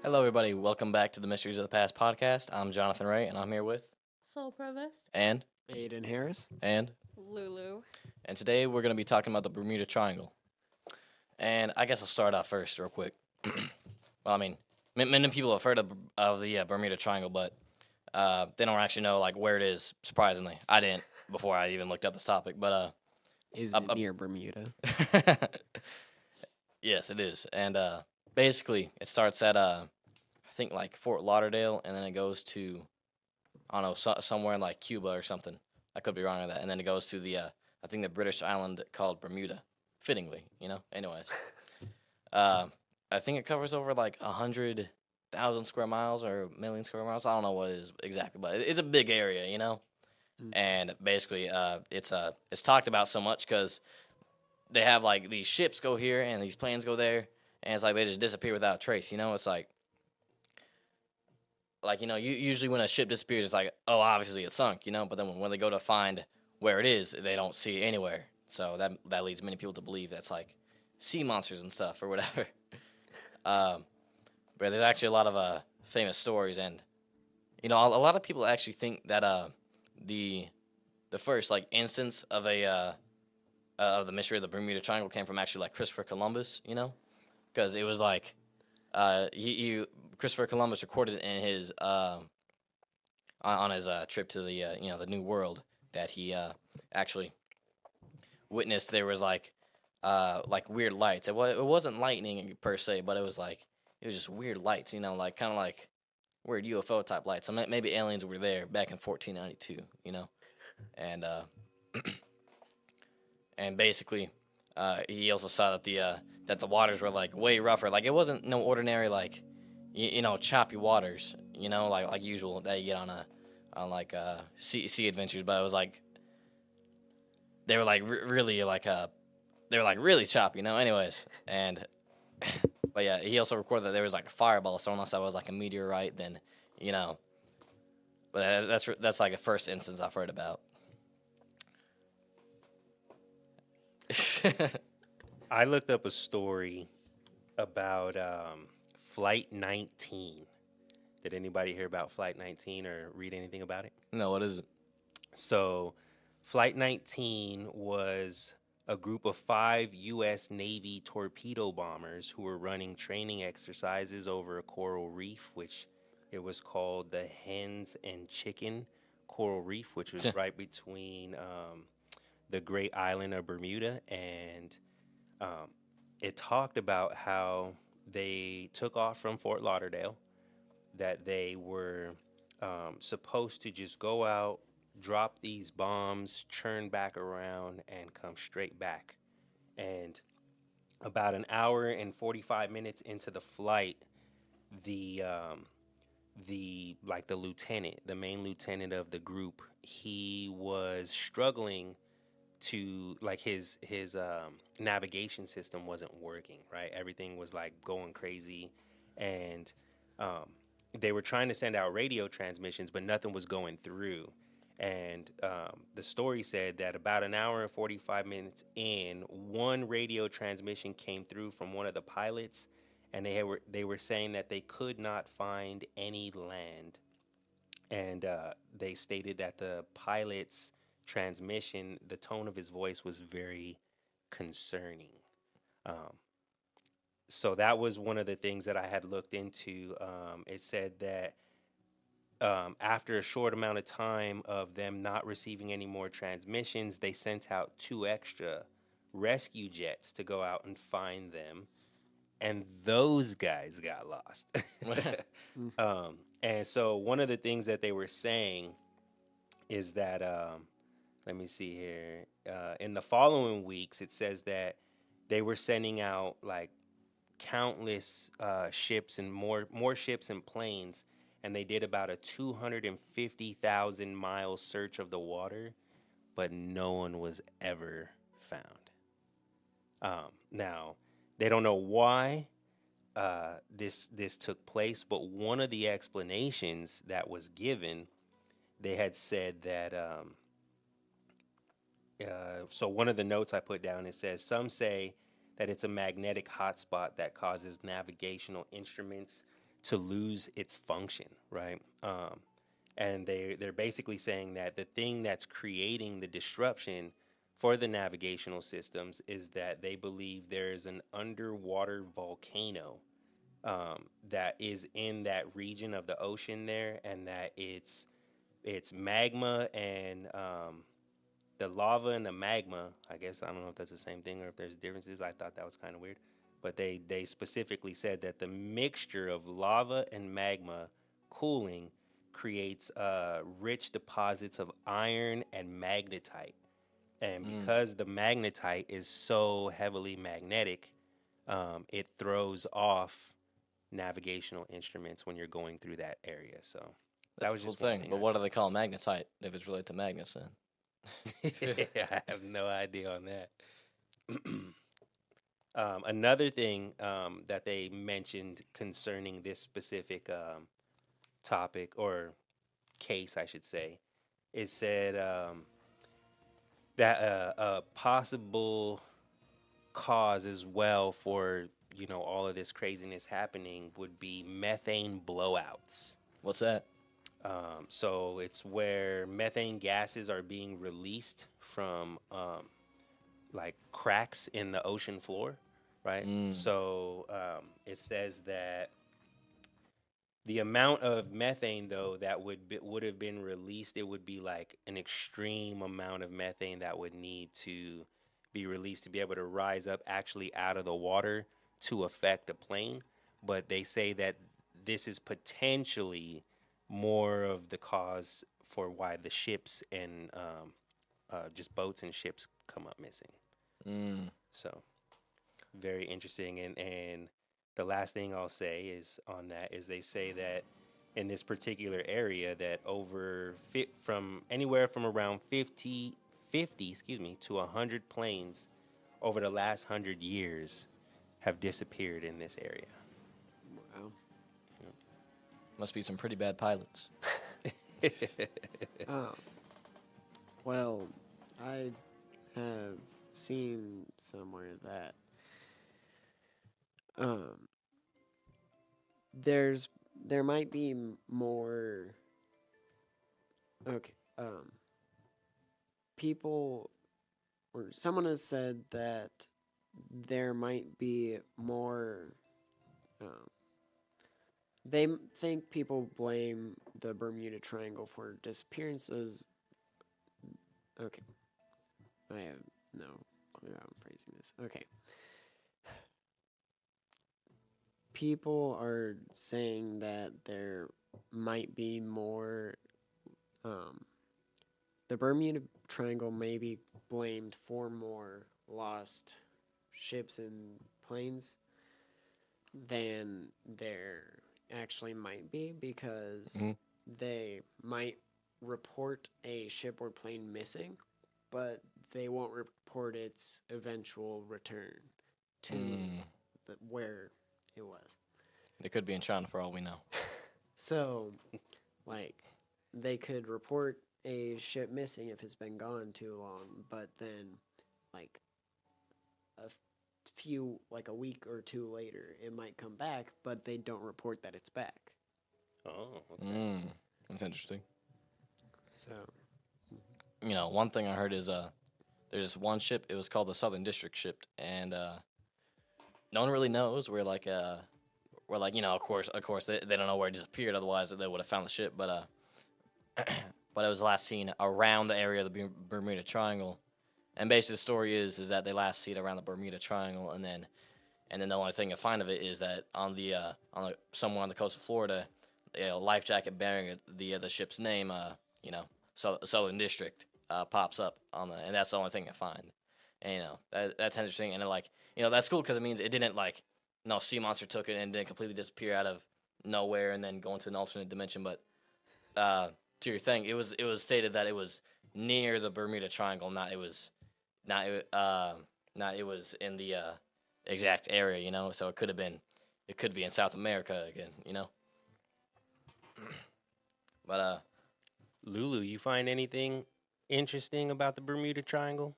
Hello, everybody. Welcome back to the Mysteries of the Past podcast. I'm Jonathan Ray, and I'm here with Soul Provost. and Aiden Harris. and Lulu. and today we're going to be talking about the Bermuda Triangle. And I guess I'll start off first, real quick. Well, I mean, many people have heard of the Bermuda Triangle, but they don't actually know like where it is. Surprisingly, I didn't before I even looked up this topic. But Is up, it near Bermuda? yes, it is. And basically, it starts at I think like Fort Lauderdale, and then it goes to I don't know, somewhere in like Cuba or something. I could be wrong on that. And then it goes to the, I think the British island called Bermuda, fittingly, you know. Anyways, uh, I think it covers over like 100,000 square miles or a million square miles. I don't know what it is exactly, but it's a big area, you know. Mm. And basically, it's talked about so much because they have like these ships go here and these planes go there, and it's like they just disappear without trace. You know, it's like usually when a ship disappears it's like, oh, obviously it sunk, you know, but then when they go to find where it is they don't see it anywhere, so that leads many people to believe that's like sea monsters and stuff or whatever. um, but there's actually a lot of famous stories, and a lot of people actually think that the the first like instance of the mystery of the Bermuda Triangle came from actually like Christopher Columbus, you know, because it was like he Christopher Columbus recorded in his on his trip to the the New World that he actually witnessed. There was like weird lights. It wasn't lightning per se, but it was just weird lights. You know, like kind of like weird UFO type lights. So maybe aliens were there back in 1492. You know, and and basically. He also saw that the waters were like way rougher. Like it wasn't no ordinary like choppy waters. You know, like usual that you get on like sea adventures. But it was like they were like really like they were like really choppy, you know. Anyways, and but yeah, he also recorded that there was like a fireball. So unless that was like a meteorite, then you know. But that's like the first instance I've heard about. I looked up a story about Flight 19. Did anybody hear about Flight 19 or read anything about it? No, what is it? So, Flight 19 was a group of 5 U.S. Navy torpedo bombers who were running training exercises over a coral reef, which it was called the Hens and Chicken Coral Reef, which was right between the great island of Bermuda. And um, it talked about how they took off from Fort Lauderdale, that they were supposed to just go out, drop these bombs, churn back around, and come straight back. And about an hour and 45 minutes into the flight, the the lieutenant, the main lieutenant of the group, he was struggling to like his navigation system wasn't working right. Everything was like going crazy, and um, they were trying to send out radio transmissions, but nothing was going through. And the story said that about an hour and 45 minutes in, one radio transmission came through from one of the pilots, and they were saying that they could not find any land. And they stated that the pilot's transmission, the tone of his voice was very concerning. Um, so that was one of the things that I had looked into. It said that after a short amount of time of them not receiving any more transmissions, they sent out 2 extra rescue jets to go out and find them, and those guys got lost. Mm. And so one of the things that they were saying is that let me see here. In the following weeks, it says that they were sending out like countless ships and more ships and planes, and they did about a 250,000 mile search of the water, but no one was ever found. Now they don't know why this took place, but one of the explanations that was given, they had said that so one of the notes I put down, it says some say that it's a magnetic hotspot that causes navigational instruments to lose its function, right? And they're basically saying that the thing that's creating the disruption for the navigational systems is that they believe there is an underwater volcano that is in that region of the ocean there, and that it's magma and the lava and the magma. I guess I don't know if that's the same thing or if there's differences. I thought that was kind of weird, but they specifically said that the mixture of lava and magma cooling creates rich deposits of iron and magnetite. And Mm. because the magnetite is so heavily magnetic, it throws off navigational instruments when you're going through that area. So that That's a was cool just one thing. thing But I what do they call magnetite if it's related to magnets then? I have no idea on that. Another thing that they mentioned concerning this specific topic or case, I should say, it said that a possible cause as well for all of this craziness happening would be methane blowouts. What's that? So it's where methane gases are being released from like cracks in the ocean floor, right? Mm. So it says that the amount of methane though that would have been released, it would be like an extreme amount of methane that would need to be released to be able to rise up actually out of the water to affect a plane. But they say that this is potentially more of the cause for why the ships and just boats and ships come up missing. Mm. So very interesting. And the last thing I'll say is on that is they say that in this particular area that from anywhere from around 50 excuse me, to 100 planes over the last 100 years have disappeared in this area. Wow. Must be some pretty bad pilots. Oh, well, I have seen somewhere that um there might be more. Okay, people or someone has said that there might be more. Um, think people blame the Bermuda Triangle for disappearances. Okay, I have no clue how I'm phrasing this. Okay. People are saying that there might be more. Um, the Bermuda Triangle may be blamed for more lost ships and planes than there actually might be because Mhm. they might report a ship or plane missing, but they won't report its eventual return to Mm. where it was. They could be in China for all we know. So, like, they could report a ship missing if it's been gone too long, but then, like, a few, like a week or two later, it might come back, but they don't report that it's back. Oh, okay. Mm. That's interesting. So, One thing I heard is there's this one ship. It was called the Southern District ship, and no one really knows where of course they don't know where it disappeared. Otherwise, they would have found the ship. But but it was last seen around the area of the Bermuda Triangle. And basically, the story is that they last see it around the Bermuda Triangle, and then the only thing you find of it is that somewhere on the coast of Florida, a life jacket bearing the ship's name, Southern District, pops up and that's the only thing I find. And that's interesting, and that's cool because it means it didn't no sea monster took it and didn't completely disappear out of nowhere and then go into an alternate dimension. But to your thing, it was stated that it was near the Bermuda Triangle, not not it was in the exact area, so it could be in South America again. But Lulu, you find anything interesting about the Bermuda Triangle?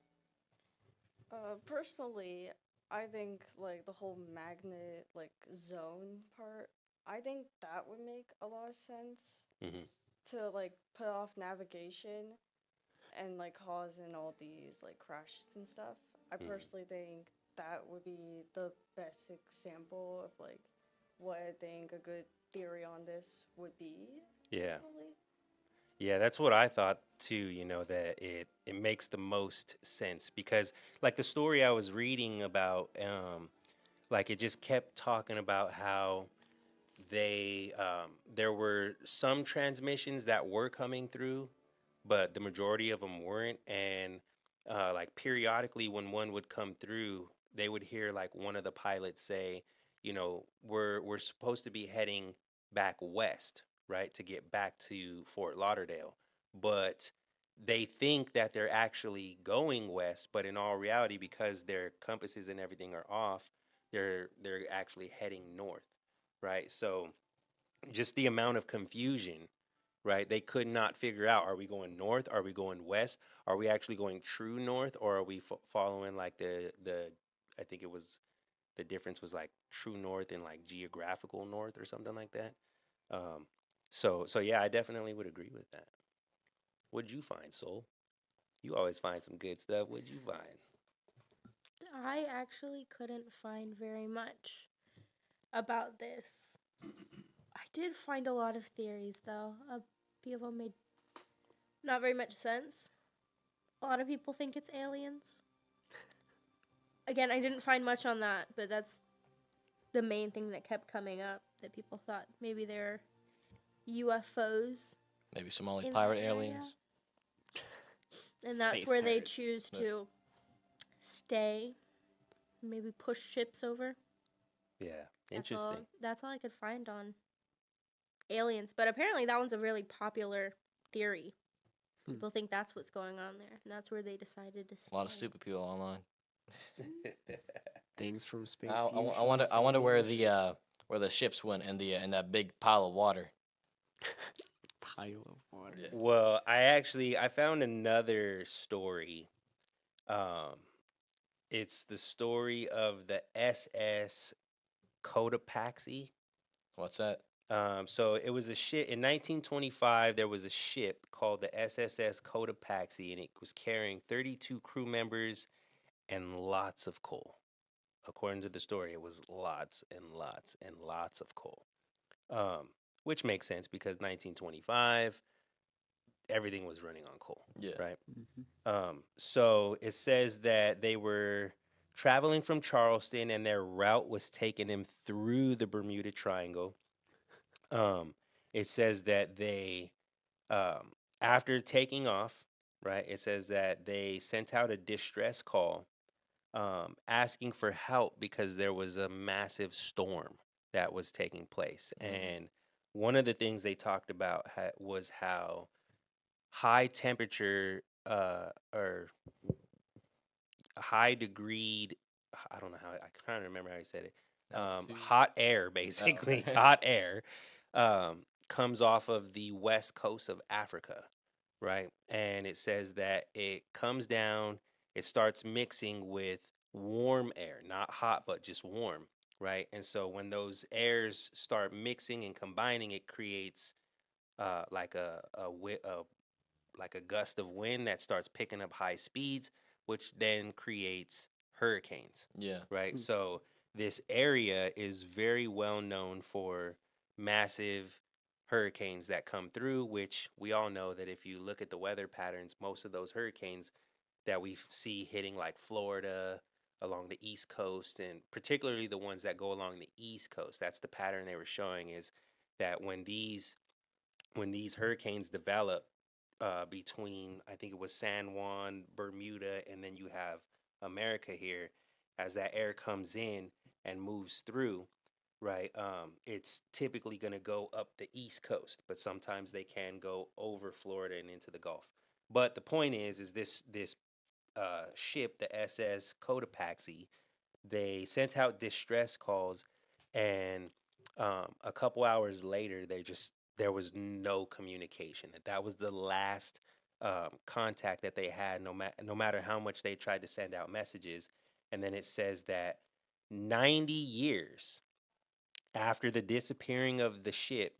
Personally, I think like the whole magnet like zone part I think that would make a lot of sense Hmm. to like put off navigation and like causing all these like crashes and stuff. I Hmm. personally think that would be the best example of like what I think a good theory on this would be. Yeah. Probably. Yeah, that's what I thought too, that it makes the most sense because like the story I was reading about like it just kept talking about how there were some transmissions that were coming through, but the majority of them weren't. And like periodically, when one would come through, they would hear like one of the pilots say, we're supposed to be heading back west, right, to get back to Fort Lauderdale, but they think that they're actually going west, but in all reality, because their compasses and everything are off, they're actually heading north, right? So just the amount of confusion, right? They could not figure out, are we going north? Are we going west? Are we actually going true north, or are we following like the I think it was the difference was like true north and like geographical north or something like that. Um, so yeah, I definitely would agree with that. What'd you find, Soul? You always find some good stuff. What'd you find? I actually couldn't find very much about this. I did find a lot of theories, though. A few of them made not very much sense. A lot of people think it's aliens. Again, I didn't find much on that, but that's the main thing that kept coming up that people thought maybe they're UFOs Maybe Somali in pirate that area. aliens. And that's Space where they pirates. choose Yeah. to stay, maybe push ships over. Yeah, That's all. interesting. That's all I could find on aliens. But apparently, that one's a really popular theory. Hmm. People think that's what's going on there, and that's where they decided to A lot of stay. stupid people online. Things from space. I usually wonder. I say wonder aliens. where the ships went in that big pile of water. Pile of water. Yeah. Well, I found another story. Um, it's the story of the SS Cotopaxi. What's that? So it was a ship in 1925. There was a ship called the SSS Cotopaxi, and it was carrying 32 crew members and lots of coal. According to the story, it was lots and lots and lots of coal, um, which makes sense because 1925, everything was running on coal, Yeah. right? Hmm. So it says that they were traveling from Charleston, and their route was taking them through the Bermuda Triangle. Um, it says that um, after taking off, right, it says that they sent out a distress call asking for help because there was a massive storm that was taking place. And one of the things they talked about was how high temperature or high degree, I don't know how, I can't remember how he said it. Altitude. Hot air, Oh, basically, okay. hot air comes off of the west coast of Africa, right? And it says that it comes down, it starts mixing with warm air, not hot, but just warm, right? And so when those airs start mixing and combining, it creates like like a gust of wind that starts picking up high speeds, which then creates hurricanes, Yeah. right? So this area is very well known for massive hurricanes that come through, which we all know that if you look at the weather patterns, most of those hurricanes that we see hitting like Florida along the East Coast, and particularly the ones that go along the East Coast, that's the pattern they were showing is that when these hurricanes develop between, I think it was San Juan, Bermuda, and then you have America here, as that air comes in and moves through, right? It's typically going to go up the East Coast, but sometimes they can go over Florida and into the Gulf. But the point is this ship, the SS Cotopaxi, they sent out distress calls, and a couple hours later, there was no communication. That was the last contact that they had. No matter how much they tried to send out messages, and then it says that 90 years After the disappearing of the ship,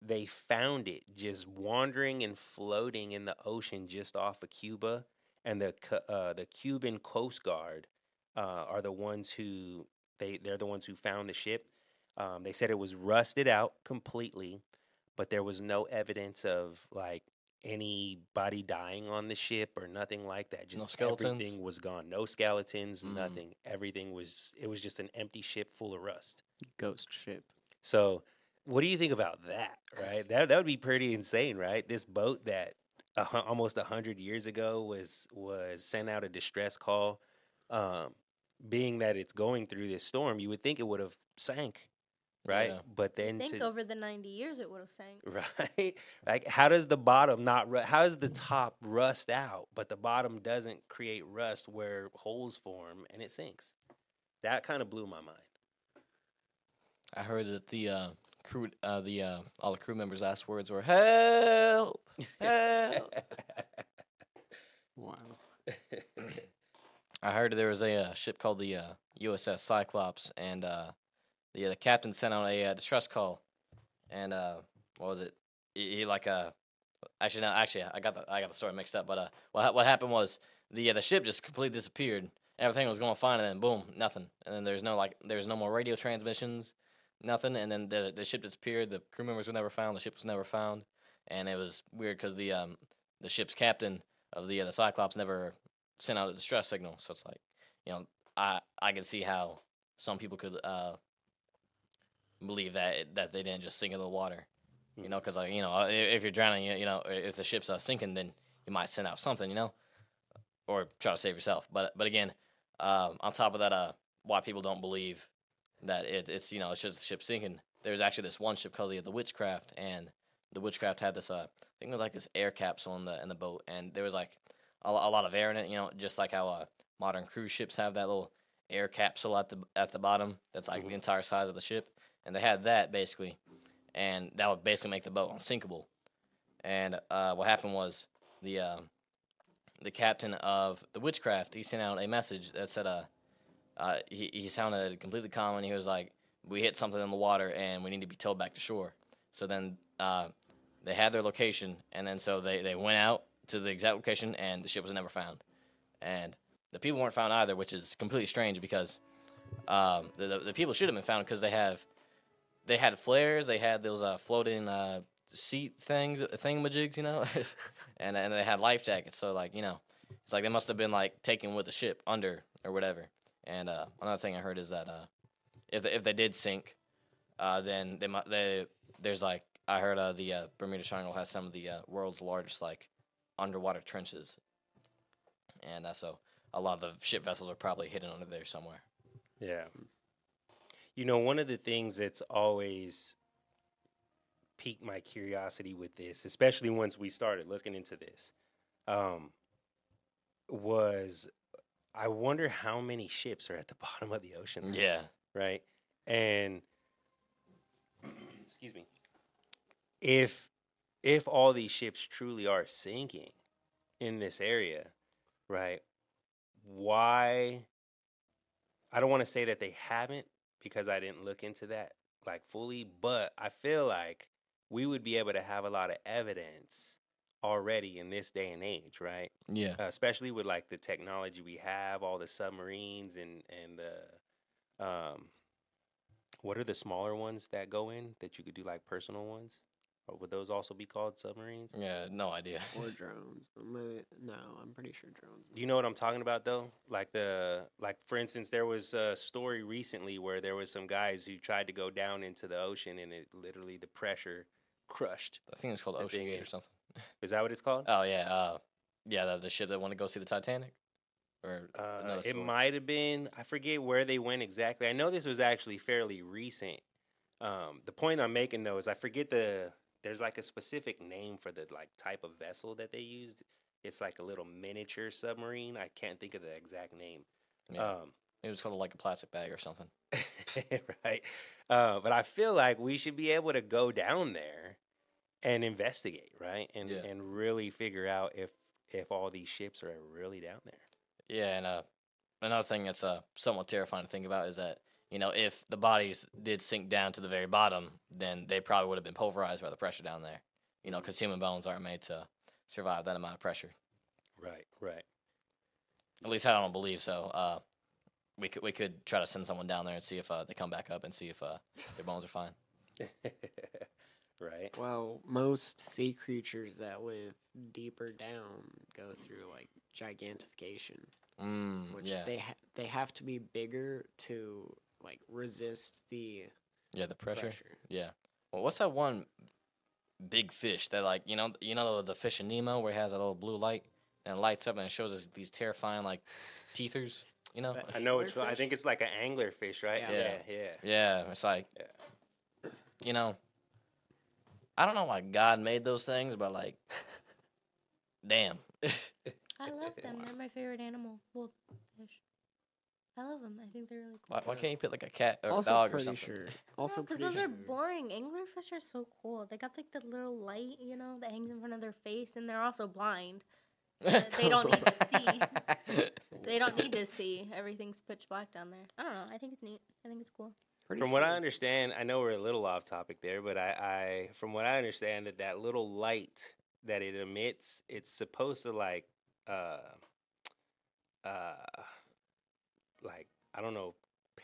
they found it just wandering and floating in the ocean just off of Cuba, and the Cuban Coast Guard are the ones who they're the ones who found the ship. They said it was rusted out completely, but there was no evidence of like anybody dying on the ship or nothing like that. No Just skeletons. everything was gone. No skeletons, Mm. nothing. Everything was it was just an empty ship full of rust. Ghost ship. So, what do you think about that? Right, that would be pretty insane, right? This boat that almost 100 years ago was sent out a distress call. Um, being that it's going through this storm, you would think it would have sank, right? Yeah. But I then think to over the 90 years it would have sank. right, like how does the bottom not how does the top rust out, but the bottom doesn't create rust where holes form and it sinks? That kind of blew my mind. I heard that all the crew members' last words were "Help! Help!" Wow. I heard there was a ship called the USS Cyclops, and the captain sent out a distress call, and what was it? He like actually no, actually I got the story mixed up, but what happened was the ship just completely disappeared. Everything was going fine, and then boom, nothing. And then there's no more radio transmissions, nothing. And then the ship disappeared. The crew members were never found. The ship was never found, and it was weird because the ship's captain of the Cyclops never sent out a distress signal. So it's like, you know, I can see how some people could believe that they didn't just sink into the water. You know, because like, if you're drowning, if the ship's sinking, then you might send out something, or try to save yourself. But again, on top of that, why people don't believe that it's just the ship sinking. There's actually this one ship called the Witchcraft, and the Witchcraft had this I think it was like this air capsule in the boat, and there was like a lot of air in it. Just like how modern cruise ships have that little air capsule at the bottom that's like the entire size of the ship, and they had that basically, and that would basically make the boat unsinkable. And what happened was the uh, the captain of the Witchcraft, he sent out a message that said he sounded completely calm, and he was like, we hit something in the water and we need to be towed back to shore. So then they had their location, and then so they went out to the exact location, and the ship was never found. And the people weren't found either, which is completely strange because the people should have been found because they had flares, they had those floating seat things, thingamajigs, and they had life jackets. So like, it's like they must have been like taken with the ship under or whatever. And another thing I heard is that if they did sink, then there's like I heard the Bermuda Triangle has some of the world's largest like underwater trenches, and so a lot of the ship vessels are probably hidden under there somewhere. Yeah. One of the things that's always piqued my curiosity with this, especially once we started looking into this, was I wonder how many ships are at the bottom of the ocean, Yeah, right? And excuse me, if all these ships truly are sinking in this area, right? Why? I don't want to say that they haven't because I didn't look into that like fully, but I feel like we would be able to have a lot of evidence already in this day and age, right? yeah. Especially with like the technology we have, all the submarines and the what are the smaller ones that go in that you could do like personal ones? Or would those also be called submarines? Yeah, no idea. Or drones. No, I'm pretty sure drones. Do you know what I'm talking about though? Like for instance, there was a story recently where there was some guys who tried to go down into the ocean and it literally the pressure crushed. I think it's called the Ocean thing Gate in- or something. Is that what it's called? Oh yeah, yeah, the ship that want to go see the Titanic, or another It story. might have been. I forget where they went exactly. I know this was actually fairly recent. The point I'm making though is I forget there's like a specific name for the like type of vessel that they used. It's like a little miniature submarine. I can't think of the exact name. Yeah, it was called like a plastic bag or something. Right. But I feel like we should be able to go down there and investigate, right? And Yeah. and really figure out if all these ships are really down there. Yeah, and another thing that's somewhat terrifying to think about is that if the bodies did sink down to the very bottom, then they probably would have been pulverized by the pressure down there. Because human bones aren't made to survive that amount of pressure. Right, right. At least I don't believe so. We could try to send someone down there and see if they come back up and see if their bones are fine. Right. Well, most sea creatures that live deeper down go through like gigantification, which Yeah. they have to be bigger to like resist the Yeah, the pressure. pressure. Yeah. Well, what's that one big fish that like the fish in Nemo where it has that little blue light and it lights up and it shows us these terrifying like teethers. But I know which one. I anglerfish? think it's like an anglerfish, right? Yeah. Yeah, yeah. Yeah, it's like I don't know why God made those things, but like, damn. I love them. They're my favorite animal. Well, fish. I love them. I think they're really cool. Why can't you put like a cat or a Also dog or pretty something? sure. No, Also because pretty those sure. are boring. Anglerfish are so cool. They got like the little light, that hangs in front of their face, and they're also blind. They don't need to see. They don't need to see. Everything's pitch black down there. I don't know. I think it's neat. I think it's cool. Pretty From what sure I it's- understand, I know we're a little off topic there, but from what I understand, that little light that it emits, it's supposed to uh, uh, like I don't know,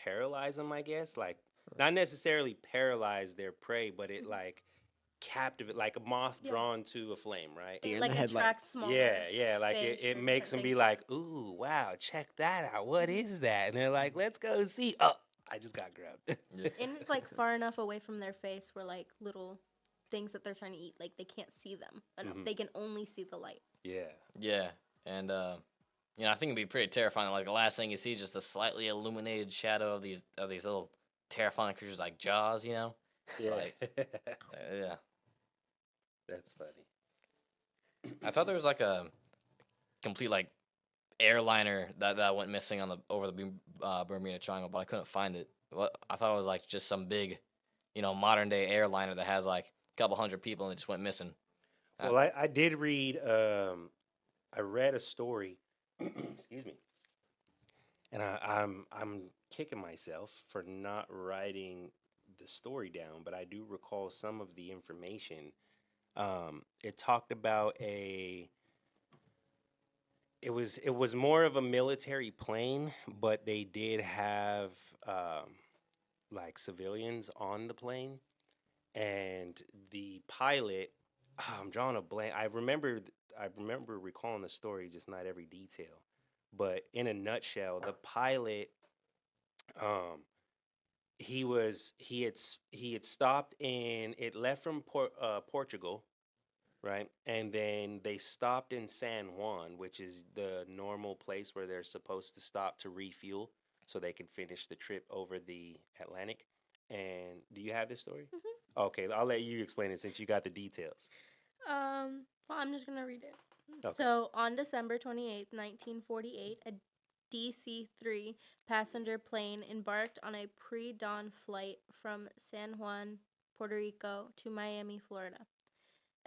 paralyze them. I guess like not necessarily paralyze their prey, but it like captivate like a moth Yeah. drawn to a flame, right? Deer in Like the headlights. attracts smaller. Yeah, like fish it or makes them different be things. like, ooh, wow, check that out. What is that? And they're like, let's go see. Oh, I just got grabbed. Yeah. And it's like far enough away from their face where like little things that they're trying to eat, like they can't see them enough. Mhm. They can only see the light. Yeah. Yeah, and I think it'd be pretty terrifying. Like the last thing you see is just a slightly illuminated shadow of these little terrifying creatures like Jaws. It's like, yeah. That's funny. I thought there was like a complete like airliner that went missing over the Bermuda Triangle, but I couldn't find it. I thought it was like just some big, modern day airliner that has like a couple hundred people and it just went missing. Well, I did read. I read a story. Excuse me. And I'm kicking myself for not writing the story down, but I do recall some of the information. It talked about it was more of a military plane, but they did have like civilians on the plane, and the pilot. I'm drawing a blank. I remember recalling the story, just not every detail. But in a nutshell, the pilot, um, he had stopped in it left from Portugal, right? And then they stopped in San Juan, which is the normal place where they're supposed to stop to refuel so they can finish the trip over the Atlantic. And do you have this story? Mhm. Okay, I'll let you explain it since you got the details. Well, I'm just gonna read it. Okay. So on December 28th, 1948, a DC-3 passenger plane embarked on a pre-dawn flight from San Juan, Puerto Rico to Miami, Florida.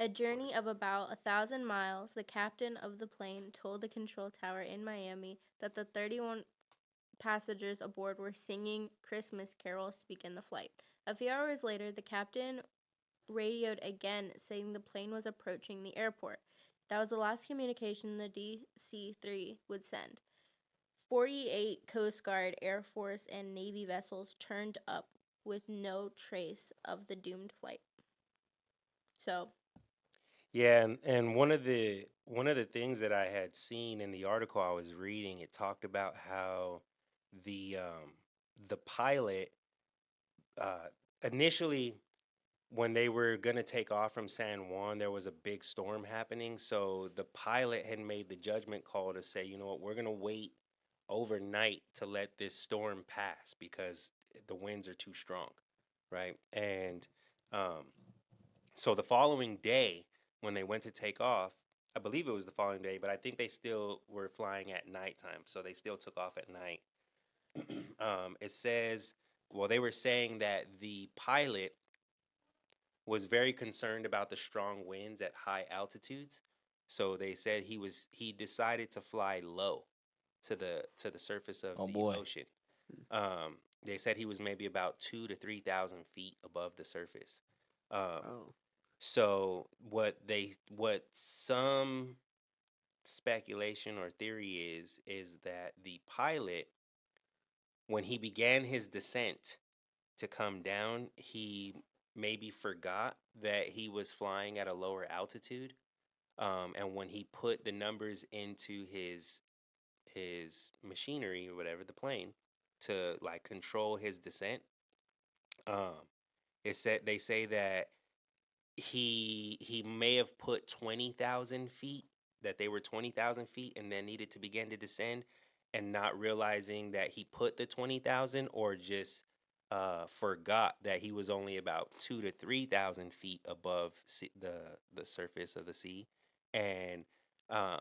A journey of about 1,000 miles, the captain of the plane told the control tower in Miami that the 31 passengers aboard were singing Christmas carols to begin the flight. A few hours later, the captain radioed again, saying the plane was approaching the airport. That was the last communication the DC-3 would send. 48 Coast Guard, Air Force, and Navy vessels turned up with no trace of the doomed flight. So, Yeah, and one of the things that I had seen in the article I was reading, it talked about how the pilot initially when they were gonna take off from San Juan, there was a big storm happening. So the pilot had made the judgment call to say, you know what, we're gonna wait overnight to let this storm pass because the winds are too strong, right? And um, so the following day, when they went to take off, I believe it was the following day, but I think they still were flying at nighttime, so they still took off at night. It says, well, they were saying that the pilot was very concerned about the strong winds at high altitudes. So they said he decided to fly low to the surface of Oh the boy. ocean. Um, They said he was maybe about 2 to 3,000 feet above the surface. Um, Oh, so what some speculation or theory is that the pilot, when he began his descent to come down, he maybe forgot that he was flying at a lower altitude. And when he put the numbers into his machinery or whatever, the plane, to like control his descent, um, they say that he may have put 20,000 feet, that they were 20,000 feet and then needed to begin to descend, and not realizing that he put the 20,000, or just forgot that he was only about 2 to 3,000 feet above the surface of the sea. And um,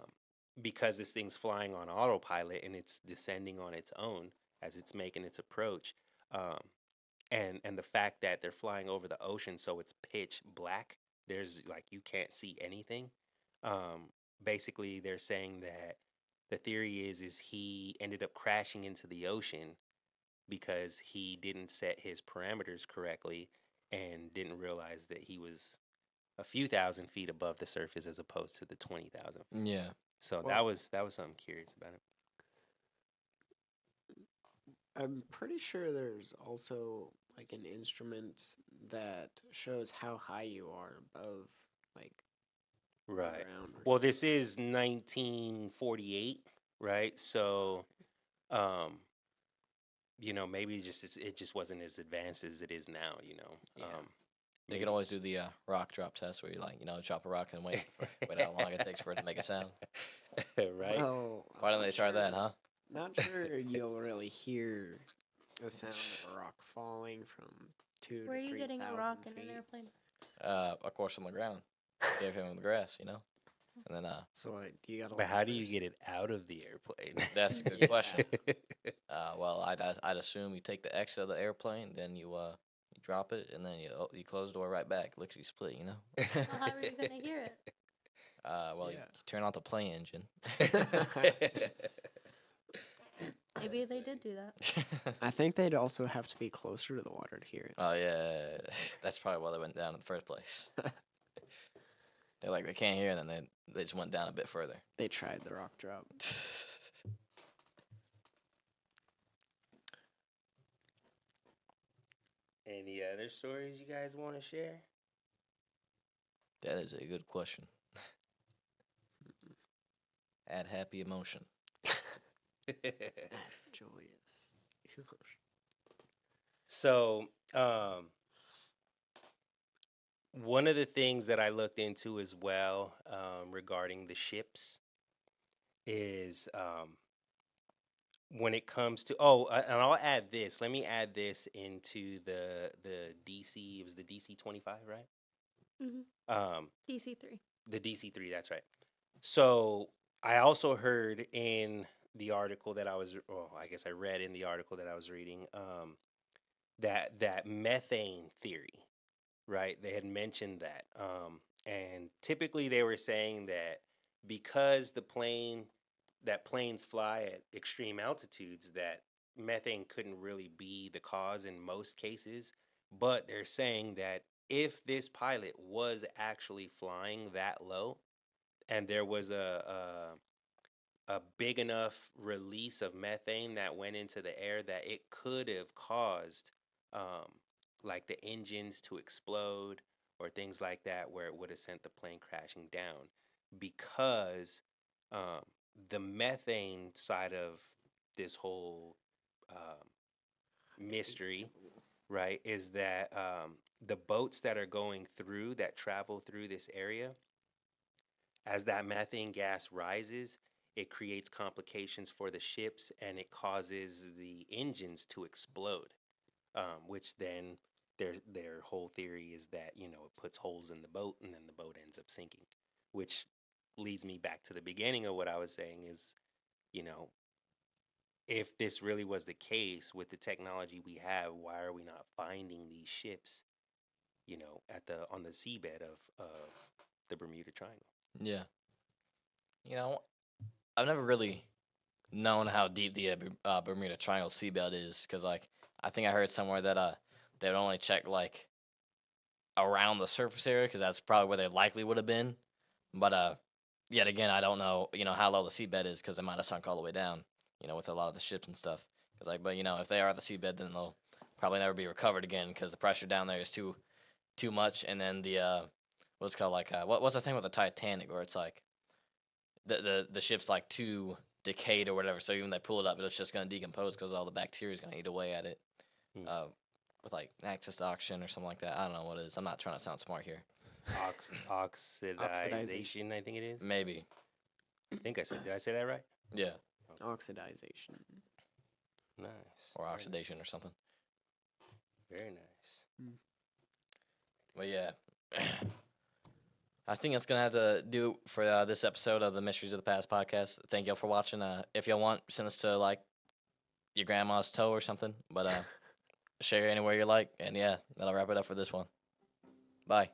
because this thing's flying on autopilot and it's descending on its own as it's making its approach, um, and the fact that they're flying over the ocean, so it's pitch black, there's like you can't see anything. um Basically they're saying that the theory is he ended up crashing into the ocean because he didn't set his parameters correctly and didn't realize that he was a few thousand feet above the surface as opposed to the 20,000 feet. Yeah. So Well, that was something curious about it. I'm pretty sure there's also like an instrument that shows how high you are above like the Right. ground or Well, something. this is 1948, right? So um maybe it just wasn't as advanced as it is now. Yeah. They Maybe. could always do the rock drop test where you like, drop a rock and wait how long it takes for it to make a sound. Right? Well, Why I'm don't they not try that, sure- huh? Not sure you'll really hear the sound of a rock falling from two Where are to you three getting a thousand rock in an feet. airplane? Of course on the ground. Gave him the grass, and then So you gotta. But land how do you first. get it out of the airplane? that's a good Yeah. question. Well, I'd assume you take the exit of the airplane, then you drop it, and then you close the door right back, lickety split, Well, how are you gonna hear it? Well, Yeah. you turn off the plane engine. Maybe they did do that. I think they'd also have to be closer to the water to hear it. Oh yeah, that's probably why they went down in the first place. They're like they can't hear, and then they just went down a bit further. They tried the rock drop. Any other stories you guys want to share? That is a good question. Add happy emotion. Joyous. So, one of the things that I looked into as well, regarding the ships, is when it comes to and I'll add this. Let me add this into the DC. It was the DC-25, right? Mm-hmm. DC-3. The DC-3. That's right. So I also heard in the article that I guess I read in the article that I was reading, that methane theory, right? They had mentioned that, and typically they were saying that because planes fly at extreme altitudes, that methane couldn't really be the cause in most cases. But they're saying that if this pilot was actually flying that low, and there was a big enough release of methane that went into the air, that it could have caused, um, like the engines to explode or things like that, where it would have sent the plane crashing down, because um, the methane side of this whole um, mystery, right, is that the boats that are going through, that travel through this area, as that methane gas rises, it creates complications for the ships and it causes the engines to explode, which then their whole theory is that it puts holes in the boat and then the boat ends up sinking, which leads me back to the beginning of what I was saying is, you know, if this really was the case with the technology we have, why are we not finding these ships, at the on the seabed of the Bermuda Triangle? Yeah. I've never really known how deep the Bermuda Triangle seabed is, because like I think I heard somewhere that they would only check like around the surface area because that's probably where they likely would have been. But yet again, I don't know, how low the seabed is because they might have sunk all the way down, with a lot of the ships and stuff. Cause like, but if they are at the seabed, then they'll probably never be recovered again because the pressure down there is too much. And then the what's it called like what's the thing with the Titanic where it's like the ship's like too decayed or whatever, so even they pull it up, it's just gonna decompose because all the bacteria is gonna eat away at it. Hmm. With like access to oxygen or something like that. I don't know what it is. I'm not trying to sound smart here. Oxidization, I think it is. Maybe. Did I say that right? Yeah. Oxidization. Nice. Or Very oxidation or nice. something. Very nice. But yeah. I think that's gonna have to do for this episode of the Mysteries of the Past podcast. Thank y'all for watching. If y'all want, send us to like your grandma's toe or something. But share anywhere you like. And yeah, that'll wrap it up for this one. Bye.